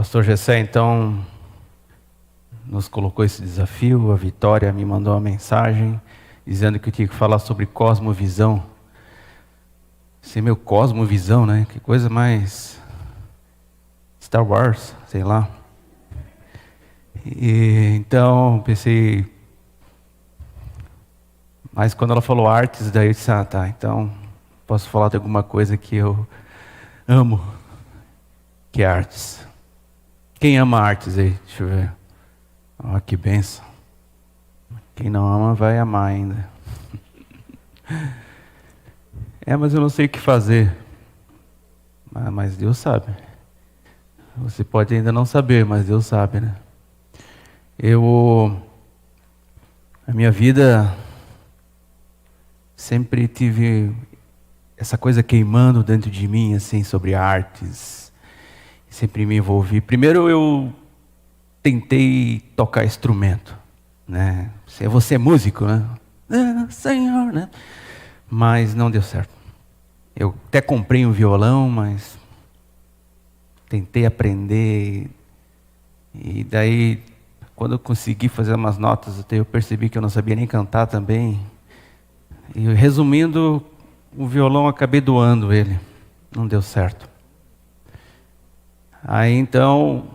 Pastor Gessé, então, nos colocou esse desafio. A Vitória me mandou uma mensagem dizendo que eu tinha que falar sobre cosmovisão. Isso é meu cosmovisão, né? Que coisa mais Star Wars, sei lá. Então, pensei... Mas quando ela falou artes, daí eu disse, tá, então posso falar de alguma coisa que eu amo, que é artes. Quem ama artes aí? Deixa eu ver. Ó, que benção. Quem não ama vai amar ainda. Mas eu não sei o que fazer. Mas Deus sabe. Você pode ainda não saber, mas Deus sabe, né? A minha vida sempre tive essa coisa queimando dentro de mim, assim, sobre artes. Sempre me envolvi. Primeiro eu tentei tocar instrumento, né? Você é músico, né? Senhor, né? Mas não deu certo. Eu até comprei um violão, mas tentei aprender. E daí, quando eu consegui fazer umas notas, até eu percebi que eu não sabia nem cantar também. E resumindo, o violão acabei doando ele. Não deu certo. Aí então,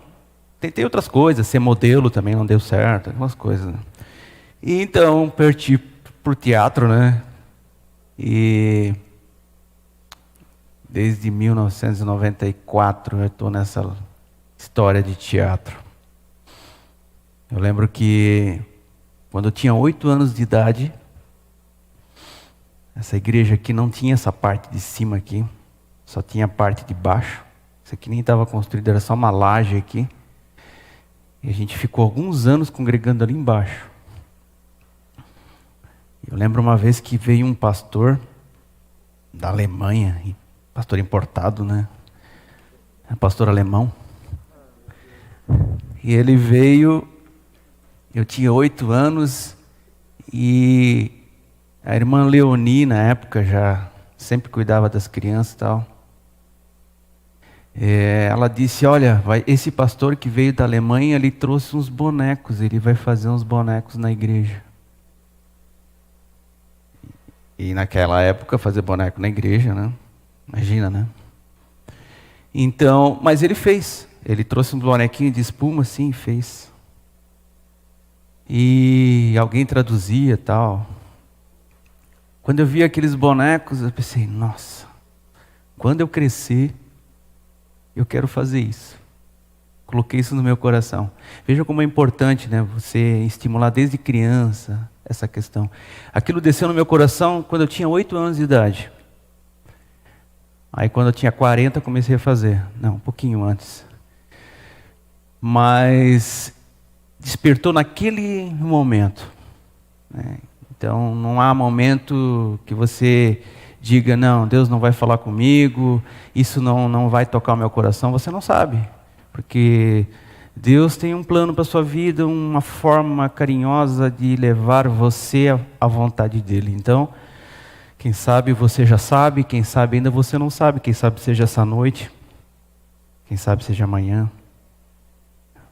tentei outras coisas, ser modelo também não deu certo, algumas coisas. Né? E então, parti para o teatro, né? E desde 1994 eu estou nessa história de teatro. Eu lembro que quando eu tinha 8 anos de idade, essa igreja aqui não tinha essa parte de cima aqui, só tinha a parte de baixo. Isso aqui nem estava construído, era só uma laje aqui. E a gente ficou alguns anos congregando ali embaixo. Eu lembro uma vez que veio um pastor da Alemanha, pastor importado, né? Pastor alemão. E ele veio, eu tinha 8 anos, e a irmã Leoni, na época, já sempre cuidava das crianças e tal. Ela disse, olha, esse pastor que veio da Alemanha, ele trouxe uns bonecos, ele vai fazer uns bonecos na igreja. E naquela época, fazer boneco na igreja, né? Imagina, né? Então, mas ele fez. Ele trouxe um bonequinho de espuma, assim, e fez. E alguém traduzia e tal. Quando eu vi aqueles bonecos, eu pensei, nossa, quando eu crescer, eu quero fazer isso. Coloquei isso no meu coração. Veja como é importante, né? Você estimular desde criança essa questão. Aquilo desceu no meu coração quando eu tinha 8 anos de idade. Aí quando eu tinha 40, comecei a fazer. Não, um pouquinho antes. Mas despertou naquele momento. Né? Então não há momento que você diga, não, Deus não vai falar comigo, isso não vai tocar o meu coração. Você não sabe. Porque Deus tem um plano para a sua vida, uma forma carinhosa de levar você à vontade dEle. Então, quem sabe você já sabe, quem sabe ainda você não sabe, quem sabe seja essa noite, quem sabe seja amanhã.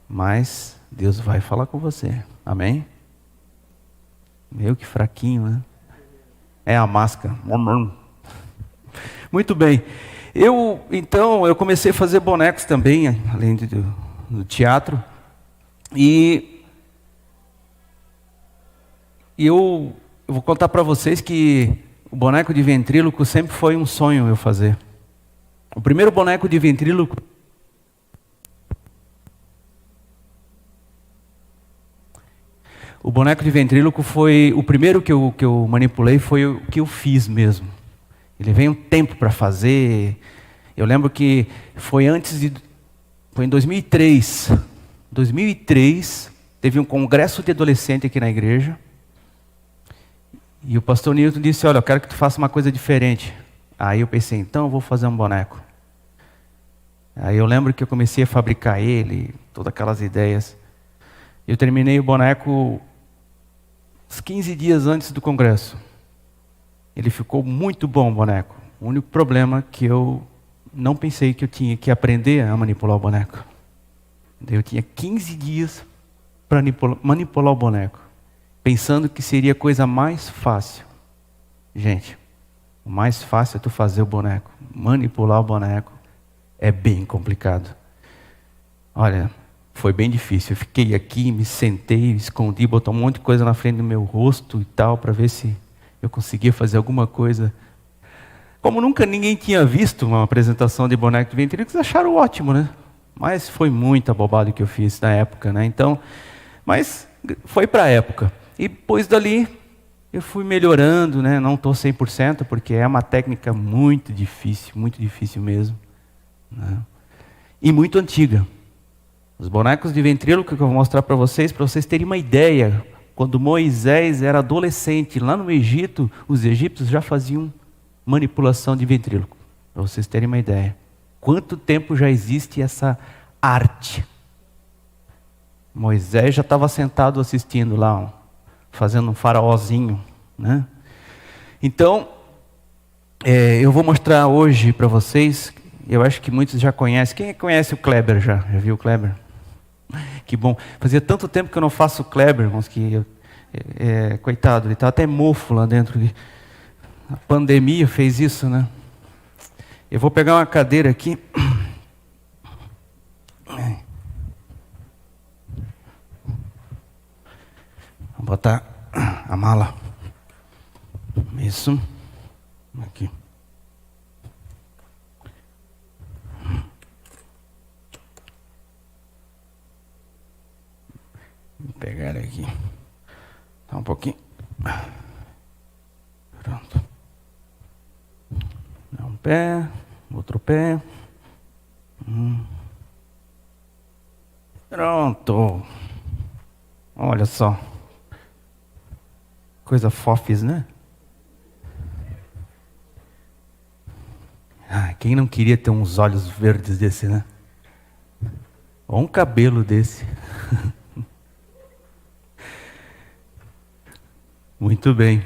Mas Deus vai falar com você. Amém? Meio que fraquinho, né? É a máscara. Muito bem. Então, eu comecei a fazer bonecos também, além do teatro. E eu vou contar para vocês que o boneco de ventríloco sempre foi um sonho eu fazer. O primeiro boneco de ventríloco... O boneco de ventríloco foi o primeiro que eu manipulei, foi o que eu fiz mesmo. Ele veio um tempo para fazer. Eu lembro que foi em 2003. 2003, teve um congresso de adolescente aqui na igreja. E o pastor Newton disse, olha, eu quero que tu faça uma coisa diferente. Aí eu pensei, então eu vou fazer um boneco. Aí eu lembro que eu comecei a fabricar ele, todas aquelas ideias. Eu terminei o boneco uns 15 dias antes do congresso. Ele ficou muito bom, o boneco. O único problema é que eu não pensei que eu tinha que aprender a manipular o boneco. Daí eu tinha 15 dias para manipular o boneco, pensando que seria a coisa mais fácil. Gente, o mais fácil é tu fazer o boneco. Manipular o boneco é bem complicado. Olha, foi bem difícil. Eu fiquei aqui, me sentei, escondi, botou um monte de coisa na frente do meu rosto e tal, para ver se eu conseguia fazer alguma coisa. Como nunca ninguém tinha visto uma apresentação de boneco de ventríloco, eles acharam ótimo, né? Mas foi muita bobagem que eu fiz na época, né? Então, mas foi para a época. E depois dali, eu fui melhorando, né? Não estou 100%, porque é uma técnica muito difícil mesmo, né? E muito antiga. Os bonecos de ventríloco que eu vou mostrar para vocês terem uma ideia. Quando Moisés era adolescente, lá no Egito, os egípcios já faziam manipulação de ventríloco. Para vocês terem uma ideia. Quanto tempo já existe essa arte? Moisés já estava sentado assistindo lá, fazendo um faraózinho, né? Então, eu vou mostrar hoje para vocês, eu acho que muitos já conhecem. Quem conhece o Kleber já? Já viu o Kleber? Que bom. Fazia tanto tempo que eu não faço o Kleber, irmãos, que coitado, ele está até mofo lá dentro. A pandemia fez isso, né? Eu vou pegar uma cadeira aqui. Vou botar a mala. Isso. Aqui. Vou pegar aqui. Tá um pouquinho. Pronto. Dá um pé, outro pé. Pronto. Olha só. Coisa fofes, né? Quem não queria ter uns olhos verdes desse, né? Ou um cabelo desse. Muito bem.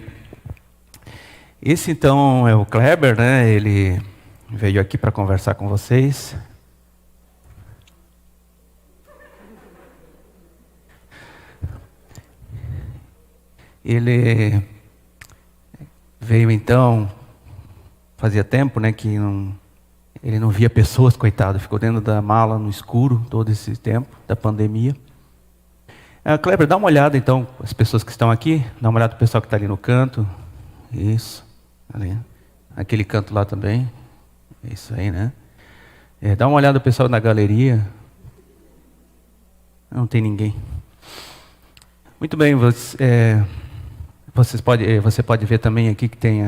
Esse então é o Kleber, né? Ele veio aqui para conversar com vocês. Ele veio então, fazia tempo, né, que ele não via pessoas, coitado, ficou dentro da mala no escuro todo esse tempo da pandemia. Kleber, dá uma olhada então, as pessoas que estão aqui, dá uma olhada no pessoal que está ali no canto. Isso, ali. Aquele canto lá também. Isso aí, né? Dá uma olhada no pessoal na galeria. Não tem ninguém. Muito bem, você pode ver também aqui que tem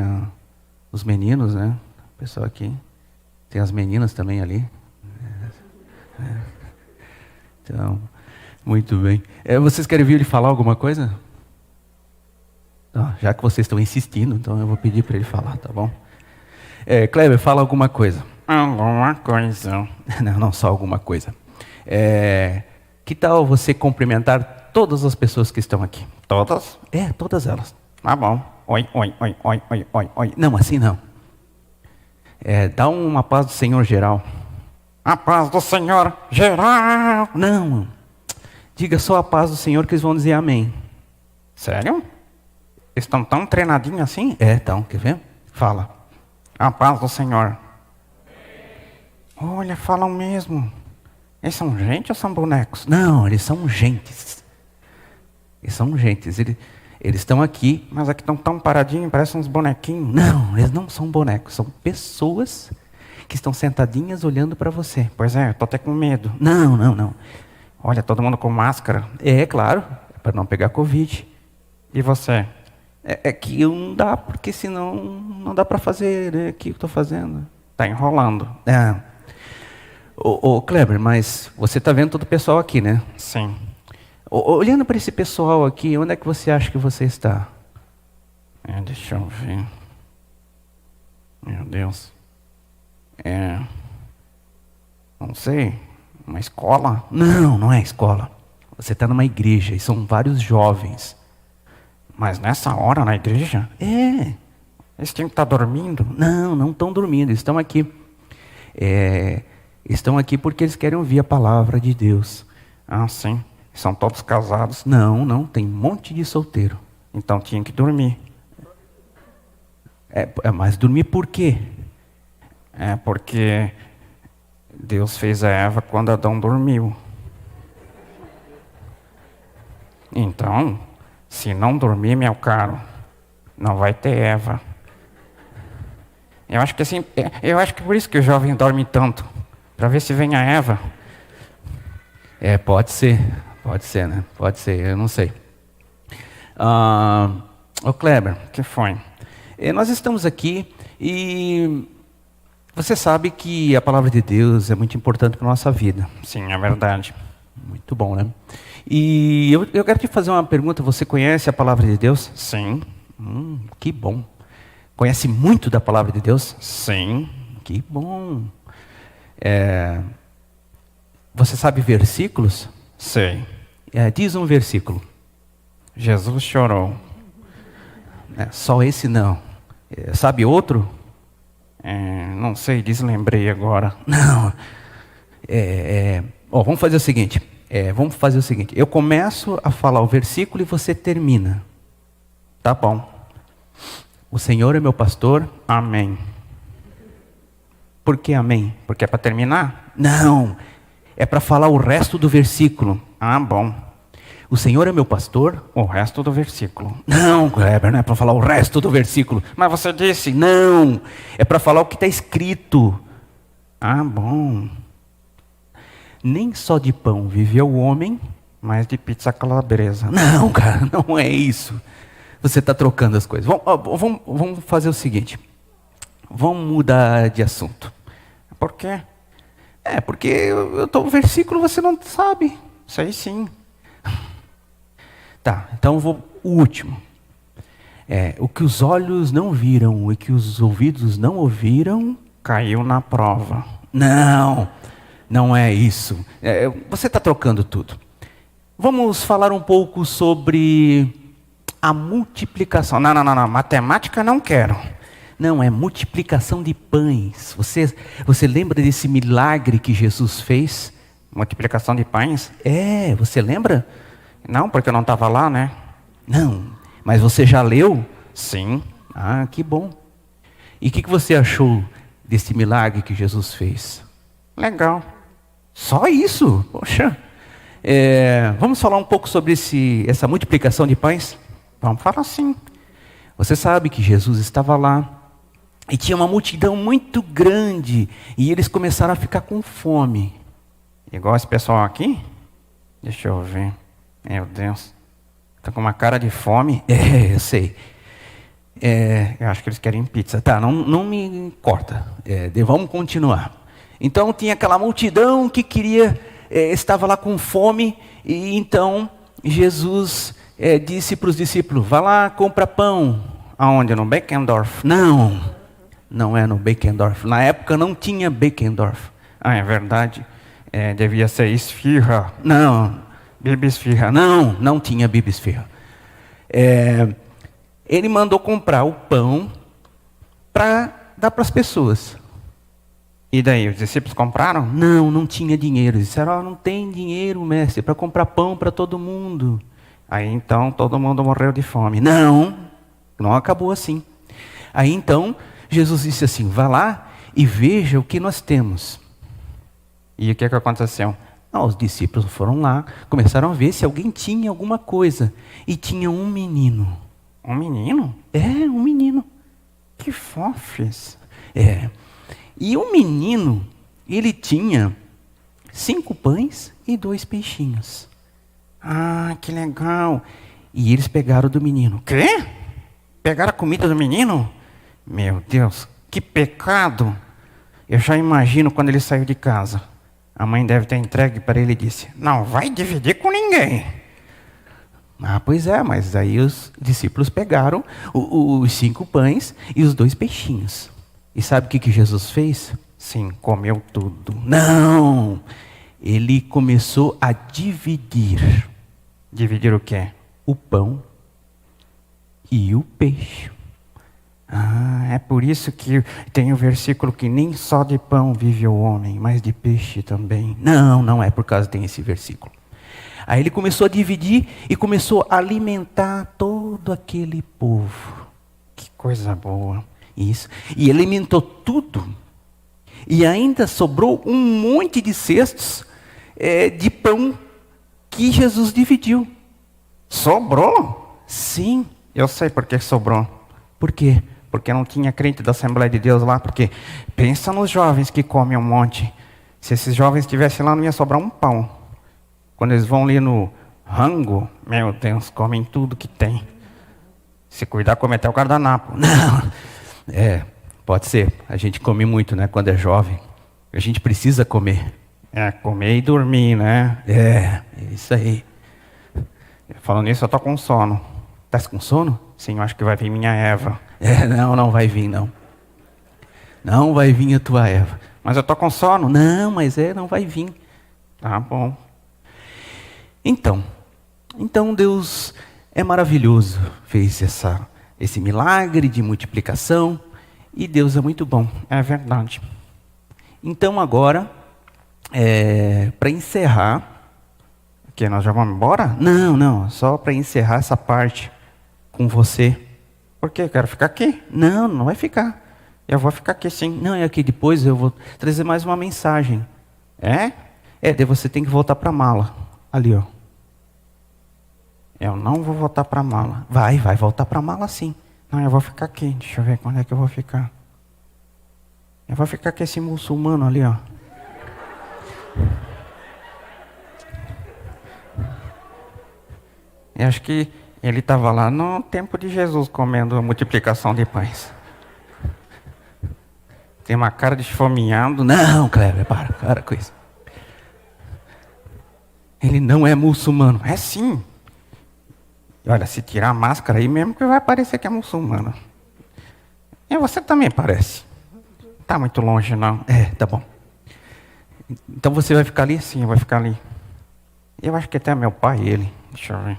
os meninos, né? O pessoal aqui. Tem as meninas também ali. Então, muito bem. Vocês querem vir ele falar alguma coisa? Já que vocês estão insistindo, então eu vou pedir para ele falar, tá bom? Kleber, fala alguma coisa. Alguma coisa. Não, só alguma coisa. Que tal você cumprimentar todas as pessoas que estão aqui? Todas? Todas elas. Tá bom. Oi, oi, oi, oi, oi, oi, oi. Não, assim não. Dá uma paz do Senhor geral. A paz do Senhor geral. Não. Diga só a paz do Senhor que eles vão dizer amém. Sério? Estão tão treinadinhos assim? Então, quer ver? Fala. A paz do Senhor. Olha, falam mesmo. Eles são gente ou são bonecos? Não, eles são gentes. Eles são gentes. Eles estão aqui. Mas aqui estão tão paradinhos, parecem uns bonequinhos. Não, eles não são bonecos. São pessoas que estão sentadinhas olhando para você. Pois é, eu tô até com medo. Não. Olha, todo mundo com máscara. Claro. Para não pegar Covid. E você? Que não dá, porque senão não dá para fazer o que eu estou fazendo. Tá enrolando. Ô Kleber, mas você está vendo todo o pessoal aqui, né? Sim. Olhando para esse pessoal aqui, onde é que você acha que você está? Deixa eu ver. Meu Deus. Não sei. Uma escola? Não é escola. Você está numa igreja e são vários jovens. Mas nessa hora na igreja? Eles tinham que estar dormindo? Não estão dormindo, estão aqui. Estão aqui porque eles querem ouvir a palavra de Deus. Ah, sim. São todos casados. Não, não, tem um monte de solteiro. Então tinha que dormir. Mas dormir por quê? É porque Deus fez a Eva quando Adão dormiu. Então, se não dormir, meu caro, não vai ter Eva. Eu acho que por isso que o jovem dorme tanto, para ver se vem a Eva. Pode ser, né? Pode ser, eu não sei. Ô Kleber, O que foi? nós estamos aqui e você sabe que a palavra de Deus é muito importante para a nossa vida. Sim, é verdade. Muito bom, né? E eu quero te fazer uma pergunta. Você conhece a palavra de Deus? Sim. Que bom. Conhece muito da palavra de Deus? Sim. Que bom. Você sabe versículos? Sei. Diz um versículo. Jesus chorou. Só esse não. Sabe outro? Não sei, deslembrei agora. Não. Vamos fazer o seguinte. Eu começo a falar o versículo e você termina. Tá bom. O Senhor é meu pastor. Amém. Por que amém? Porque é para terminar? Não. É para falar o resto do versículo. Ah, bom. O Senhor é meu pastor. O resto do versículo. Não, Kleber, não é para falar o resto do versículo. Mas você disse. Não. É para falar o que está escrito. Ah, bom. Nem só de pão viveu o homem, mas de pizza calabresa. Não, cara, não é isso. Você está trocando as coisas. Vamos fazer o seguinte. Vamos mudar de assunto. Por quê? Porque eu estou no versículo, você não sabe. Sei sim. Tá, então o último. O que os olhos não viram e que os ouvidos não ouviram, caiu na prova. Não é isso. Você está trocando tudo. Vamos falar um pouco sobre a multiplicação. Não. Matemática não quero. Não, é multiplicação de pães. Você lembra desse milagre que Jesus fez? Multiplicação de pães? Você lembra? Não, porque eu não estava lá, né? Não, mas você já leu? Sim. Ah, que bom. E o que você achou desse milagre que Jesus fez? Legal. Só isso? Poxa. Vamos falar um pouco sobre essa multiplicação de pães? Vamos falar sim. Você sabe que Jesus estava lá e tinha uma multidão muito grande e eles começaram a ficar com fome. Igual esse pessoal aqui? Deixa eu ver. Meu Deus. Tá com uma cara de fome. Eu sei. Eu acho que eles querem pizza. Tá, não me corta. Vamos continuar. Então tinha aquela multidão que estava lá com fome, e então Jesus disse para os discípulos: vá lá, compra pão. Aonde? No Beckendorf? Não é no Beckendorf. Na época não tinha Beckendorf. Ah, é verdade. Devia ser esfirra. Não. Bibesfirra. Não tinha bibesfirra. Ele mandou comprar o pão para dar para as pessoas. E daí, os discípulos compraram? Não tinha dinheiro. Eles disseram: não tem dinheiro, mestre, para comprar pão para todo mundo. Aí então todo mundo morreu de fome. Não acabou assim. Aí então Jesus disse assim: vá lá e veja o que nós temos. E o que aconteceu? Os discípulos foram lá, começaram a ver se alguém tinha alguma coisa. E tinha um menino. Um menino? Um menino. Que fofes. E o menino, ele tinha 5 pães e 2 peixinhos. Ah, que legal. E eles pegaram do menino. Quê? Pegaram a comida do menino? Meu Deus, que pecado. Eu já imagino quando ele saiu de casa. A mãe deve ter entregue para ele e disse: não vai dividir com ninguém. Pois mas aí os discípulos pegaram os 5 pães e os 2 peixinhos. E sabe o que Jesus fez? Sim, comeu tudo. Não! Ele começou a dividir. Dividir o quê? O pão e o peixe. É por isso que tem o versículo que nem só de pão vive o homem, mas de peixe também. Não é por causa que tem esse versículo. Aí ele começou a dividir e começou a alimentar todo aquele povo. Que coisa boa. Isso. E ele alimentou tudo. E ainda sobrou um monte de cestos de pão que Jesus dividiu. Sobrou? Sim. Eu sei por que sobrou. Por quê? Porque não tinha crente da Assembleia de Deus lá. Porque pensa nos jovens que comem um monte. Se esses jovens estivessem lá, não ia sobrar um pão. Quando eles vão ali no rango, meu Deus, comem tudo que tem. Se cuidar, come até o guardanapo. Não. Pode ser. A gente come muito, né? Quando é jovem. A gente precisa comer. Comer e dormir, né? É isso aí. Falando nisso, eu tô com sono. Tá com sono? Sim, eu acho que vai vir minha Eva. Não vai vir, não. Não vai vir a tua Eva. Mas eu tô com sono. Não, mas não vai vir. Tá bom. Então Deus é maravilhoso. Fez esse milagre de multiplicação. E Deus é muito bom. É verdade. Então agora, para encerrar... Que nós já vamos embora? Não, só para encerrar essa parte com você. Por quê? Eu quero ficar aqui. Não vai ficar. Eu vou ficar aqui sim. Não, é aqui depois eu vou trazer mais uma mensagem. Daí você tem que voltar para a mala. Ali, ó. Eu não vou voltar para a mala. Vai voltar para a mala sim. Não, eu vou ficar aqui. Deixa eu ver quando é que eu vou ficar. Eu vou ficar com esse muçulmano ali, ó. Eu acho que ele estava lá no tempo de Jesus comendo a multiplicação de pães. Tem uma cara de esfomeado. Não, Kleber, para com isso. Ele não é muçulmano. É sim. Olha, se tirar a máscara aí mesmo que vai parecer que é muçulmano. E você também parece. Tá muito longe não. Tá bom. Então você vai ficar ali? Sim, eu vou ficar ali. Eu acho que até meu pai e ele. Deixa eu ver.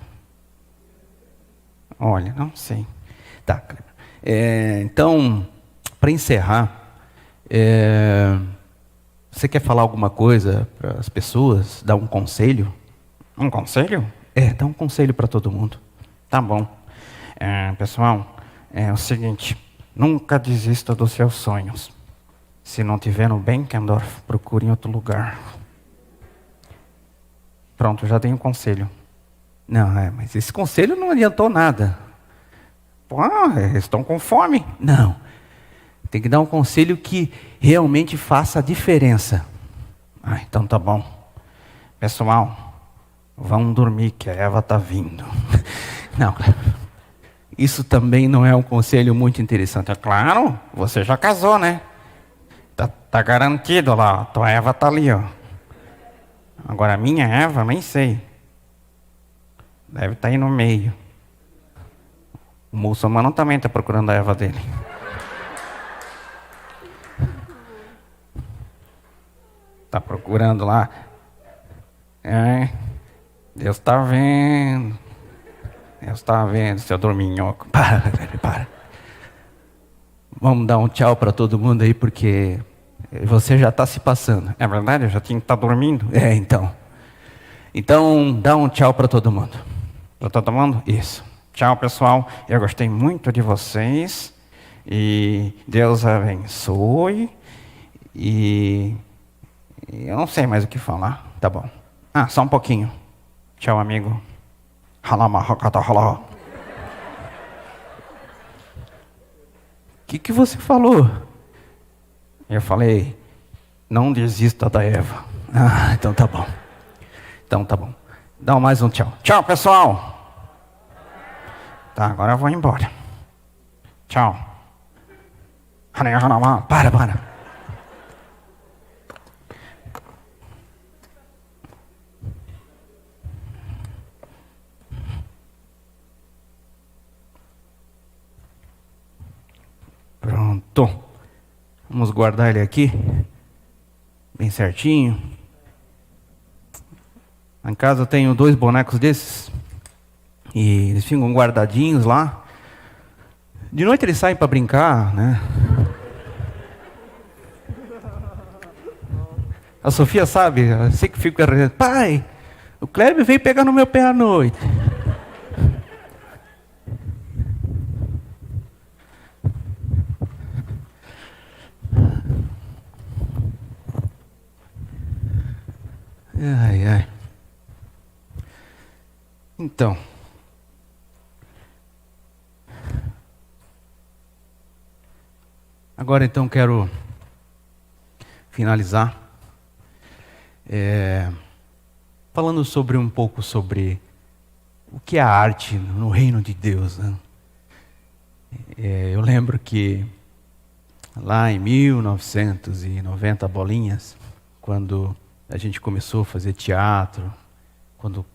Olha, não sei. Tá. Então, para encerrar, você quer falar alguma coisa para as pessoas? Dar um conselho? Um conselho? Dá um conselho para todo mundo. Tá bom. Pessoal, é o seguinte. Nunca desista dos seus sonhos. Se não tiver no Benkendorf, procure em outro lugar. Pronto, já dei um conselho. Não, mas esse conselho não adiantou nada. Eles estão com fome. Não. Tem que dar um conselho que realmente faça a diferença. Então tá bom. Pessoal, vão dormir que a Eva tá vindo. Não, isso também não é um conselho muito interessante. É claro, você já casou, né? Tá garantido lá, tua Eva tá ali, ó. Agora a minha Eva, nem sei. Deve estar aí no meio. O muçulmano também está procurando a Eva dele. Está procurando lá. Deus está vendo. Deus está vendo, seu dorminhoco. Para. Vamos dar um tchau para todo mundo aí, porque você já está se passando. É verdade? Eu já tinha que estar dormindo. Então. Então, dá um tchau para todo mundo. Para todo mundo? Isso. Tchau, pessoal. Eu gostei muito de vocês. E Deus abençoe. E eu não sei mais o que falar. Tá bom. Só um pouquinho. Tchau, amigo. O que você falou? Eu falei, não desista da Eva. Então tá bom. Dá mais um tchau. Tchau, pessoal. Tá, agora eu vou embora. Tchau. Para. Pronto. Vamos guardar ele aqui. Bem certinho. Lá em casa eu tenho 2 bonecos desses. E eles ficam guardadinhos lá. De noite eles saem para brincar, né? A Sofia sabe, eu sei que fica pai, O Kleber veio pegar no meu pé à noite. Ai, ai. Então, agora então quero finalizar falando sobre um pouco sobre o que é a arte no reino de Deus, né? Eu lembro que lá em 1990 bolinhas, quando a gente começou a fazer teatro, quando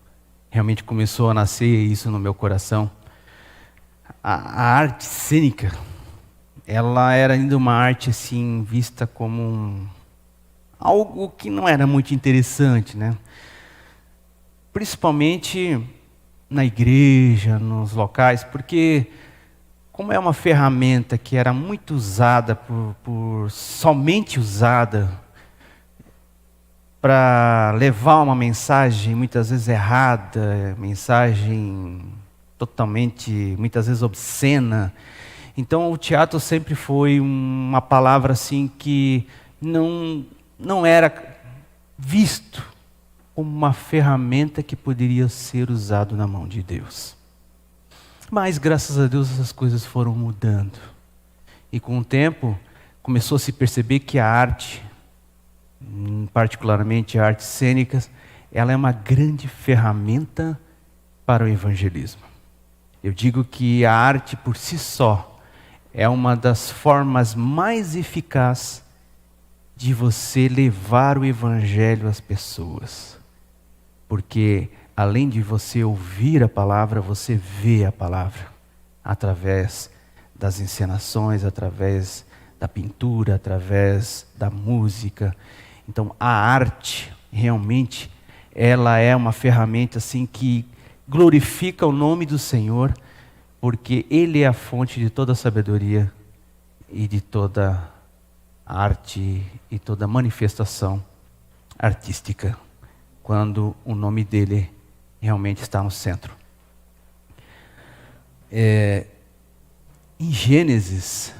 realmente começou a nascer isso no meu coração, a arte cênica, ela era ainda uma arte assim vista como algo que não era muito interessante, né? Principalmente na igreja, nos locais, porque como é uma ferramenta que era muito usada somente usada para levar uma mensagem muitas vezes errada, mensagem totalmente, muitas vezes obscena. Então o teatro sempre foi uma palavra assim que não era visto como uma ferramenta que poderia ser usado na mão de Deus. Mas graças a Deus essas coisas foram mudando. E com o tempo começou a se perceber que a arte, particularmente a arte cênica, ela é uma grande ferramenta para o evangelismo. Eu digo que a arte por si só é uma das formas mais eficazes de você levar o evangelho às pessoas. Porque além de você ouvir a palavra, você vê a palavra através das encenações, através da pintura, através da música. Então a arte realmente ela é uma ferramenta assim que glorifica o nome do Senhor, porque Ele é a fonte de toda a sabedoria e de toda arte e toda manifestação artística, quando o nome dele realmente está no centro. Em Gênesis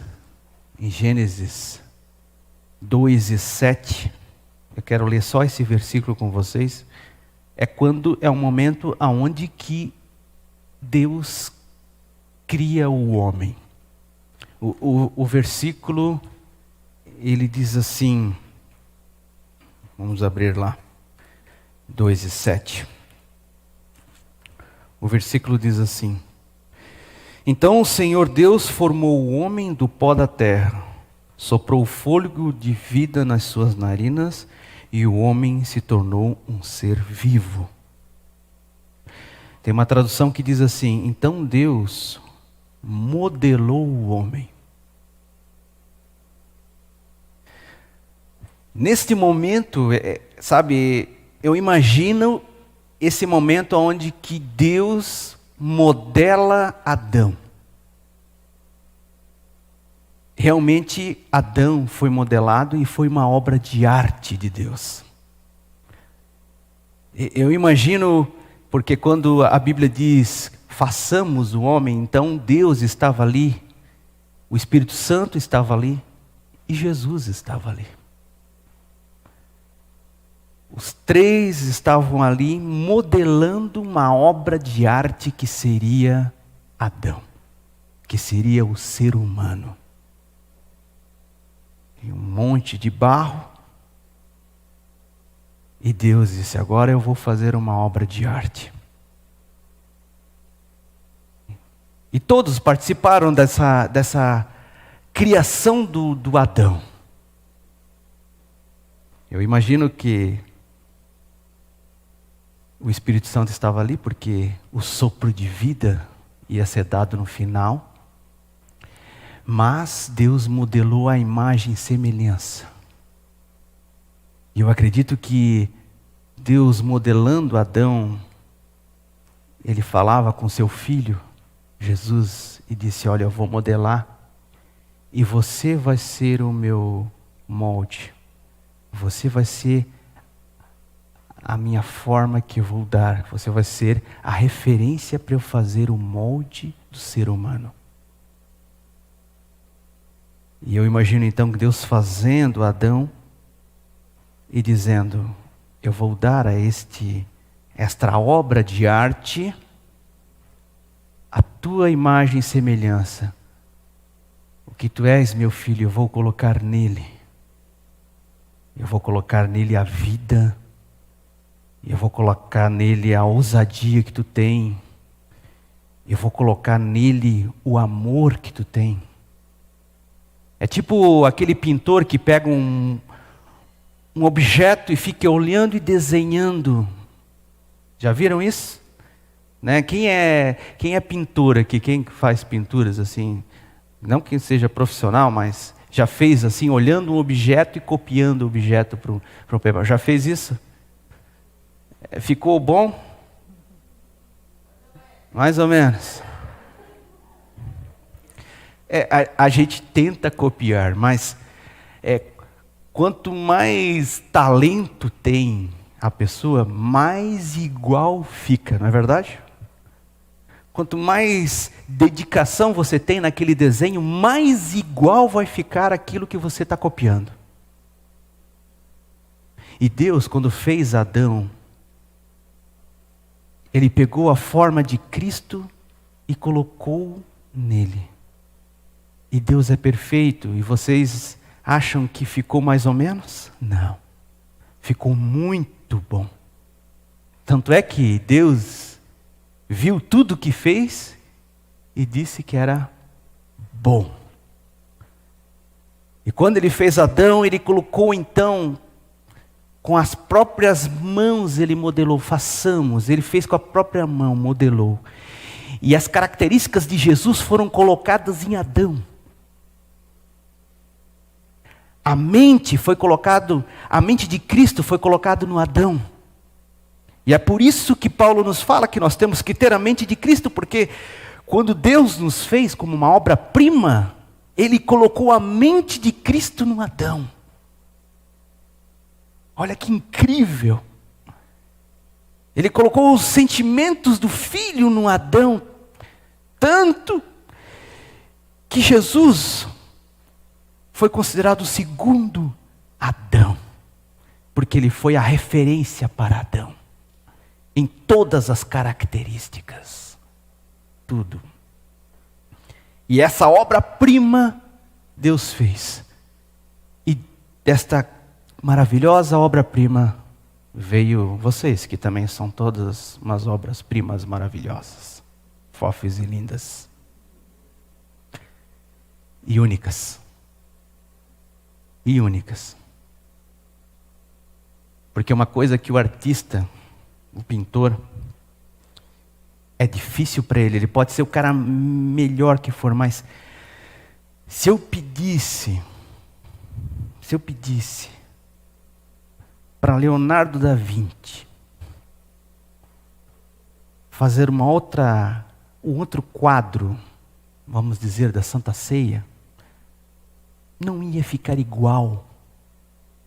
2:7, eu quero ler só esse versículo com vocês. É um momento aonde que Deus cria o homem. O versículo, ele diz assim, vamos abrir lá, 2:7. O versículo diz assim: Então o Senhor Deus formou o homem do pó da terra, soprou o fôlego de vida nas suas narinas, e o homem se tornou um ser vivo. Tem uma tradução que diz assim: Então Deus modelou o homem. Neste momento, eu imagino esse momento onde que Deus modela Adão. Realmente Adão foi modelado e foi uma obra de arte de Deus. Eu imagino, porque quando a Bíblia diz, façamos o homem, então Deus estava ali, o Espírito Santo estava ali e Jesus estava ali. Os três estavam ali modelando uma obra de arte que seria Adão, que seria o ser humano. E um monte de barro. E Deus disse: agora eu vou fazer uma obra de arte. E todos participaram dessa criação do Adão. Eu imagino que o Espírito Santo estava ali porque o sopro de vida ia ser dado no final. Mas Deus modelou a imagem e semelhança. E eu acredito que Deus modelando Adão, Ele falava com seu filho, Jesus, e disse: olha, eu vou modelar, e você vai ser o meu molde. Você vai ser a minha forma que eu vou dar. Você vai ser a referência para eu fazer o molde do ser humano. E eu imagino então Deus fazendo Adão e dizendo: eu vou dar a esta obra de arte a tua imagem e semelhança. O que tu és, meu filho, eu vou colocar nele. Eu vou colocar nele a vida. Eu vou colocar nele a ousadia que tu tem. Eu vou colocar nele o amor que tu tem. É tipo aquele pintor que pega um objeto e fica olhando e desenhando. Já viram isso? Né? Quem é pintor aqui? Quem faz pinturas assim? Não que seja profissional, mas já fez assim, olhando um objeto e copiando o objeto para o papel. Já fez isso? Ficou bom? Mais ou menos. A gente tenta copiar, mas quanto mais talento tem a pessoa, mais igual fica, não é verdade? Quanto mais dedicação você tem naquele desenho, mais igual vai ficar aquilo que você está copiando. E Deus, quando fez Adão, Ele pegou a forma de Cristo e colocou nele. E Deus é perfeito, e vocês acham que ficou mais ou menos? Não. Ficou muito bom. Tanto é que Deus viu tudo que fez e disse que era bom. E quando Ele fez Adão, Ele colocou então, com as próprias mãos Ele modelou, façamos. Ele fez com a própria mão, modelou. E as características de Jesus foram colocadas em Adão. A mente de Cristo foi colocada no Adão. E é por isso que Paulo nos fala que nós temos que ter a mente de Cristo, porque quando Deus nos fez como uma obra-prima, Ele colocou a mente de Cristo no Adão. Olha que incrível. Ele colocou os sentimentos do Filho no Adão, tanto que Jesus foi considerado o segundo Adão, porque ele foi a referência para Adão, em todas as características, tudo. E essa obra-prima Deus fez, e desta maravilhosa obra-prima veio vocês, que também são todas umas obras-primas maravilhosas, fofas e lindas, e únicas. E únicas. Porque uma coisa que o artista, o pintor, é difícil para ele pode ser o cara melhor que for, mas se eu pedisse para Leonardo da Vinci fazer um outro quadro, vamos dizer, da Santa Ceia, não ia ficar igual.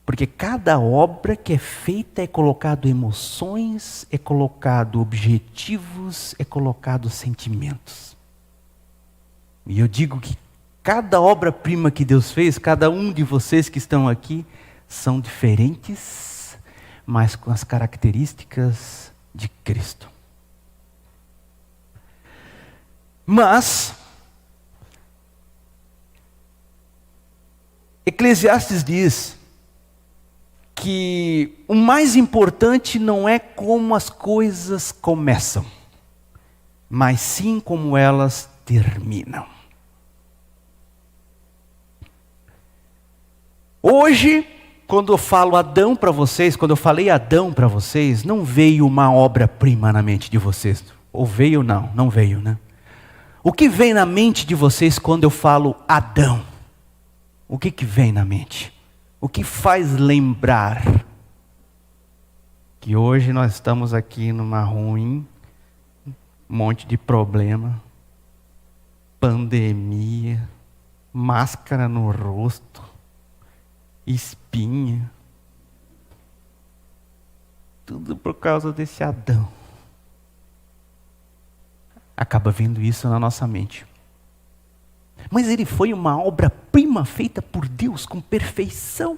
Porque cada obra que é feita é colocado emoções, é colocado objetivos, é colocado sentimentos. E eu digo que cada obra-prima que Deus fez, cada um de vocês que estão aqui, são diferentes, mas com as características de Cristo. Mas Eclesiastes diz que o mais importante não é como as coisas começam, mas sim como elas terminam. Hoje, quando eu falo Adão para vocês, quando eu falei Adão para vocês, não veio uma obra-prima na mente de vocês. Ou veio não? Não veio, né? O que vem na mente de vocês quando eu falo Adão? O que vem na mente? O que faz lembrar que hoje nós estamos aqui numa ruim, um monte de problema, pandemia, máscara no rosto, espinha, tudo tudo por causa desse Adão. Acaba vindo isso na nossa mente. Mas ele foi uma obra-prima feita por Deus com perfeição.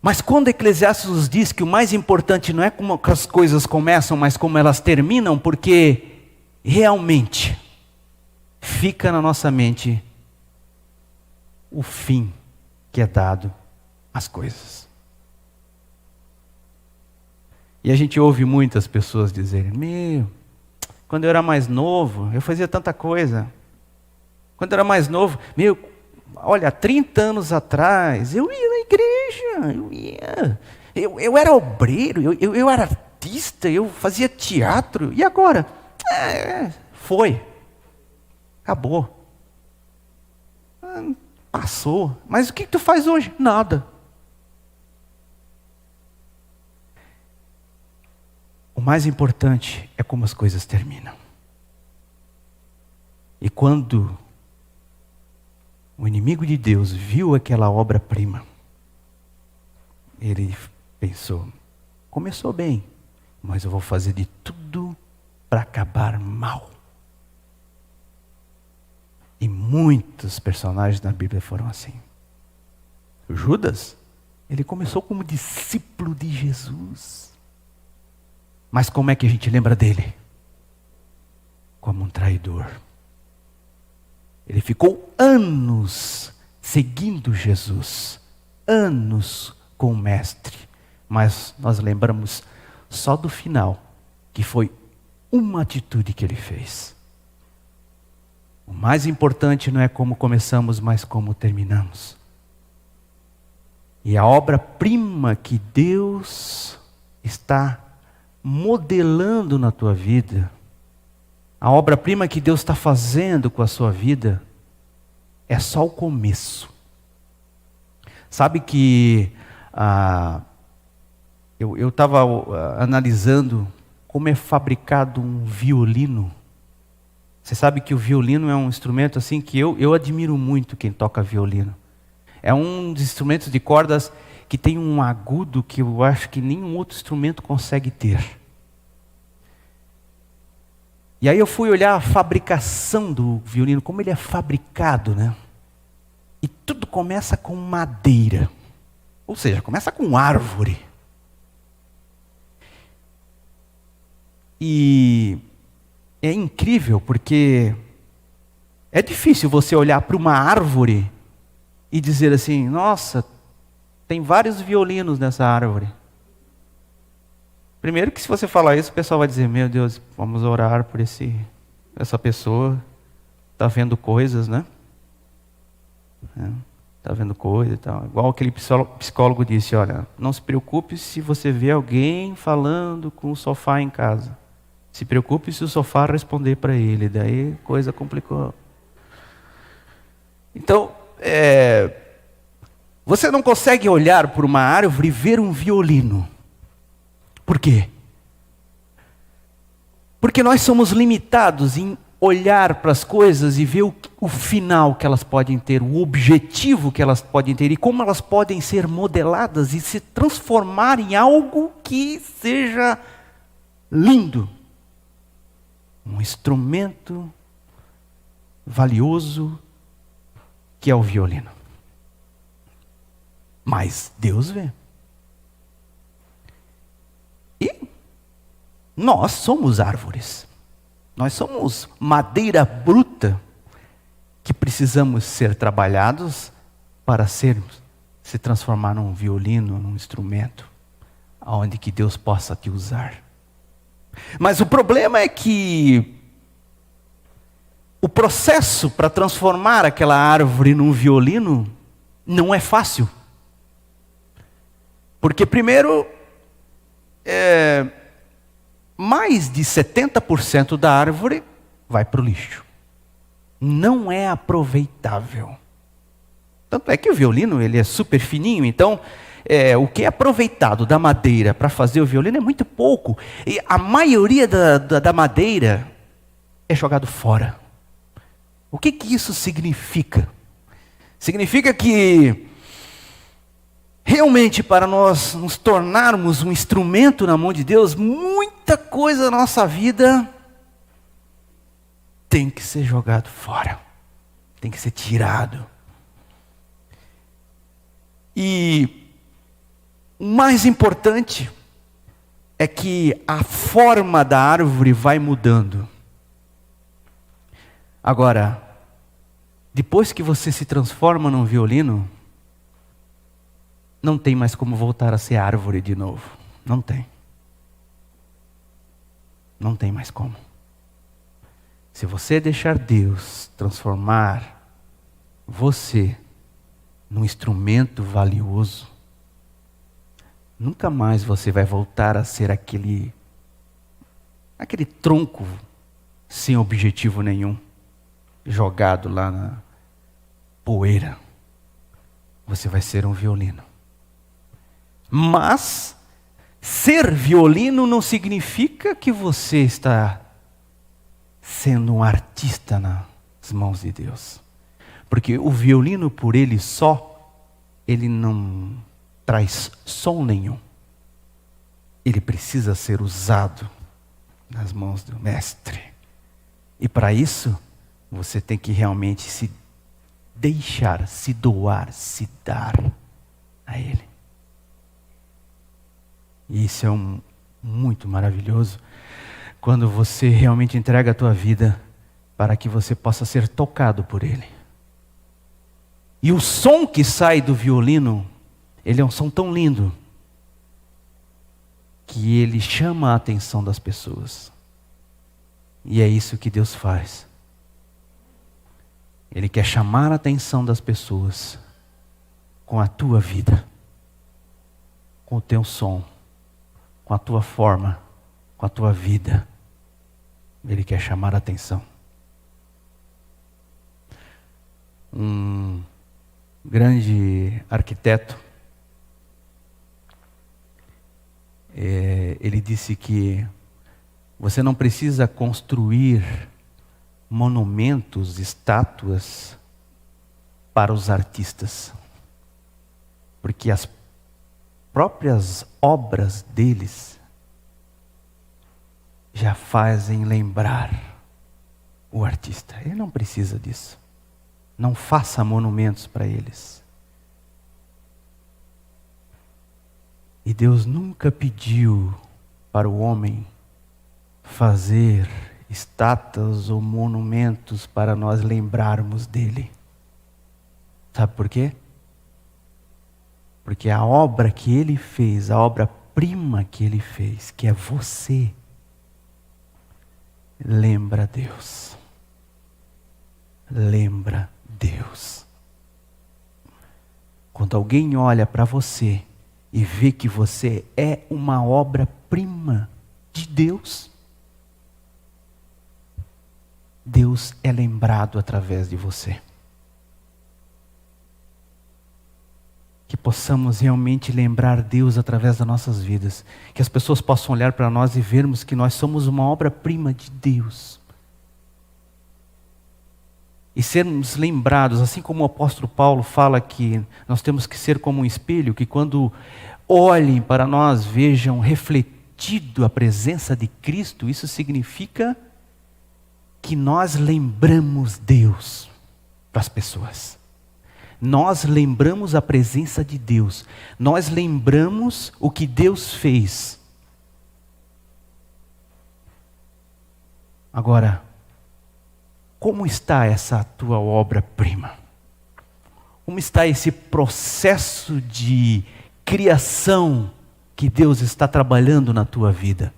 Mas quando Eclesiastes nos diz que o mais importante não é como as coisas começam, mas como elas terminam, porque realmente fica na nossa mente o fim que é dado às coisas. E a gente ouve muitas pessoas dizerem: quando eu era mais novo, eu fazia tanta coisa. Quando eu era mais novo, olha, 30 anos atrás, eu ia na igreja, eu era obreiro, eu era artista, eu fazia teatro, e agora? Foi. Acabou. Passou. Mas o que tu faz hoje? Nada. O mais importante é como as coisas terminam. E quando o inimigo de Deus viu aquela obra-prima, ele pensou: começou bem, mas eu vou fazer de tudo para acabar mal. E muitos personagens da Bíblia foram assim. Judas, ele começou como discípulo de Jesus. Mas como é que a gente lembra dele? Como um traidor. Ele ficou anos seguindo Jesus, anos com o Mestre, mas nós lembramos só do final, que foi uma atitude que ele fez. O mais importante não é como começamos, mas como terminamos. E a obra-prima que Deus está modelando na tua vida, a obra-prima que Deus está fazendo com a sua vida, é só o começo. Sabe que eu estava analisando como é fabricado um violino. Você sabe que o violino é um instrumento assim que eu admiro muito quem toca violino. É um dos instrumentos de cordas que tem um agudo que eu acho que nenhum outro instrumento consegue ter. E aí eu fui olhar a fabricação do violino, como ele é fabricado, né? E tudo começa com madeira. Ou seja, começa com árvore. E é incrível porque é difícil você olhar para uma árvore e dizer assim: nossa, tem vários violinos nessa árvore. Primeiro que se você falar isso, o pessoal vai dizer: meu Deus, vamos orar por essa pessoa. Está vendo coisas, né? Está vendo coisas e tal. Igual aquele psicólogo disse: olha, não se preocupe se você vê alguém falando com o sofá em casa. Se preocupe se o sofá responder para ele. Daí coisa complicou. Então, você não consegue olhar por uma árvore e ver um violino. Por quê? Porque nós somos limitados em olhar para as coisas e ver o final que elas podem ter, o objetivo que elas podem ter e como elas podem ser modeladas e se transformar em algo que seja lindo. Um instrumento valioso que é o violino. Mas Deus vê. E nós somos árvores. Nós somos madeira bruta que precisamos ser trabalhados para se transformar num violino, num instrumento, aonde que Deus possa te usar. Mas o problema é que o processo para transformar aquela árvore num violino não é fácil. Porque primeiro, mais de 70% da árvore vai para o lixo. Não é aproveitável. Tanto é que o violino ele é super fininho, então o que é aproveitado da madeira para fazer o violino é muito pouco. E a maioria da madeira é jogado fora. O que isso significa? Significa que realmente para nós nos tornarmos um instrumento na mão de Deus, muita coisa na nossa vida tem que ser jogado fora, tem que ser tirado. E o mais importante é que a forma da árvore vai mudando. Agora, depois que você se transforma num violino, não tem mais como voltar a ser árvore de novo. Não tem. Não tem mais como. Se você deixar Deus transformar você num instrumento valioso, nunca mais você vai voltar a ser aquele tronco sem objetivo nenhum, jogado lá na poeira. Você vai ser um violino. Mas ser violino não significa que você está sendo um artista nas mãos de Deus. Porque o violino por ele só, ele não traz som nenhum. Ele precisa ser usado nas mãos do mestre. E para isso, você tem que realmente se deixar, se doar, se dar a ele. E isso é muito maravilhoso, quando você realmente entrega a tua vida para que você possa ser tocado por ele. E o som que sai do violino, ele é um som tão lindo, que ele chama a atenção das pessoas. E é isso que Deus faz. Ele quer chamar a atenção das pessoas com a tua vida, com o teu som, com a tua forma, com a tua vida. Ele quer chamar a atenção. Um grande arquiteto, ele disse que você não precisa construir monumentos, estátuas para os artistas, porque as próprias obras deles já fazem lembrar o artista. Ele não precisa disso. Não faça monumentos para eles. E Deus nunca pediu para o homem fazer estátuas ou monumentos para nós lembrarmos dele. Sabe por quê? Porque a obra que ele fez, a obra-prima que ele fez, que é você, lembra Deus. Lembra Deus. Quando alguém olha para você e vê que você é uma obra-prima de Deus, Deus é lembrado através de você. Que possamos realmente lembrar Deus através das nossas vidas. Que as pessoas possam olhar para nós e vermos que nós somos uma obra-prima de Deus. E sermos lembrados, assim como o apóstolo Paulo fala que nós temos que ser como um espelho, que quando olhem para nós, vejam refletido a presença de Cristo. Isso significa que nós lembramos Deus para as pessoas. Nós lembramos a presença de Deus. Nós lembramos o que Deus fez. Agora, como está essa tua obra-prima? Como está esse processo de criação que Deus está trabalhando na tua vida?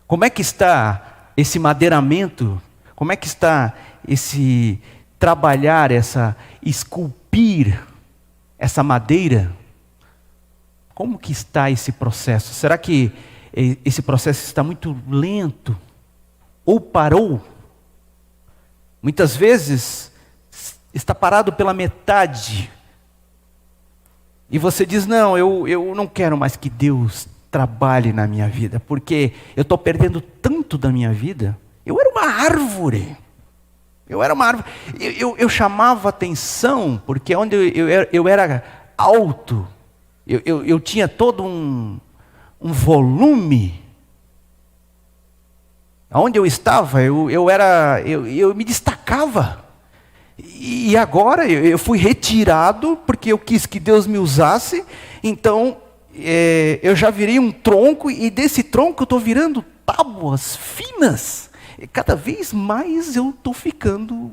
Como é que está esse madeiramento? Como é que está esse trabalhar, esculpir essa madeira? Como que está esse processo? Será que esse processo está muito lento? Ou parou? Muitas vezes está parado pela metade. E você diz, não, eu não quero mais que Deus trabalhe na minha vida, porque eu estou perdendo tanto da minha vida. Eu era uma árvore. Eu chamava atenção, porque onde eu era alto, Eu tinha todo um volume. Onde eu estava, eu me destacava. E agora eu fui retirado porque eu quis que Deus me usasse. Então eu já virei um tronco, e desse tronco eu estou virando tábuas finas. E cada vez mais eu estou ficando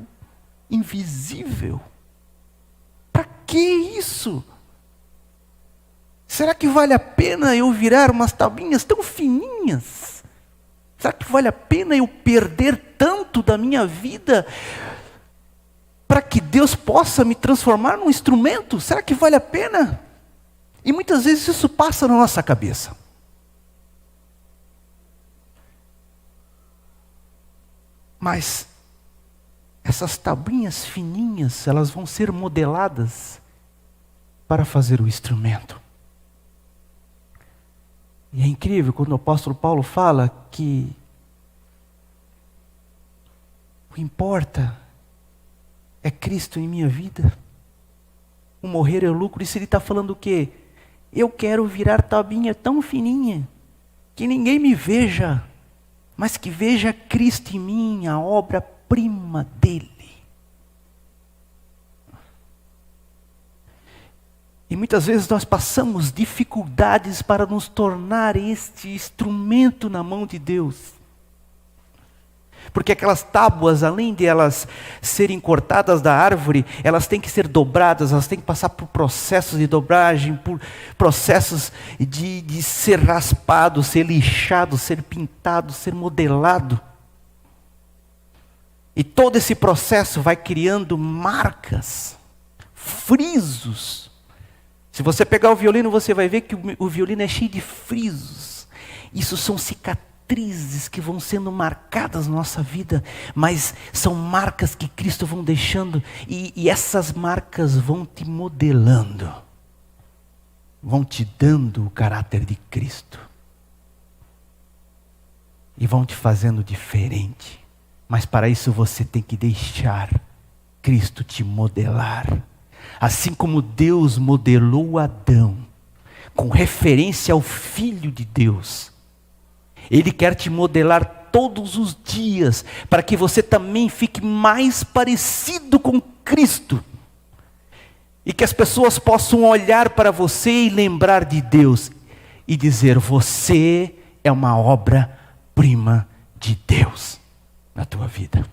invisível. Para que isso? Será que vale a pena eu virar umas tabuinhas tão fininhas? Será que vale a pena eu perder tanto da minha vida para que Deus possa me transformar num instrumento? Será que vale a pena? E muitas vezes isso passa na nossa cabeça. Mas essas tabuinhas fininhas, elas vão ser modeladas para fazer o instrumento. E é incrível quando o apóstolo Paulo fala que o que importa é Cristo em minha vida. O morrer é o lucro. Isso ele está falando o quê? Eu quero virar tabuinha tão fininha que ninguém me veja, mas que veja Cristo em mim, a obra-prima dele. E muitas vezes nós passamos dificuldades para nos tornar este instrumento na mão de Deus. Porque aquelas tábuas, além de elas serem cortadas da árvore, elas têm que ser dobradas, elas têm que passar por processos de dobragem, por processos de ser raspado, ser lixado, ser pintado, ser modelado. E todo esse processo vai criando marcas, frisos. Se você pegar o violino, você vai ver que o violino é cheio de frisos. Isso são cicatrizes que vão sendo marcadas na nossa vida, mas são marcas que Cristo vão deixando, e essas marcas vão te modelando, vão te dando o caráter de Cristo, e vão te fazendo diferente. Mas para isso você tem que deixar Cristo te modelar. Assim como Deus modelou Adão, com referência ao Filho de Deus, Ele quer te modelar todos os dias, para que você também fique mais parecido com Cristo. E que as pessoas possam olhar para você e lembrar de Deus, e dizer: você é uma obra-prima de Deus na tua vida.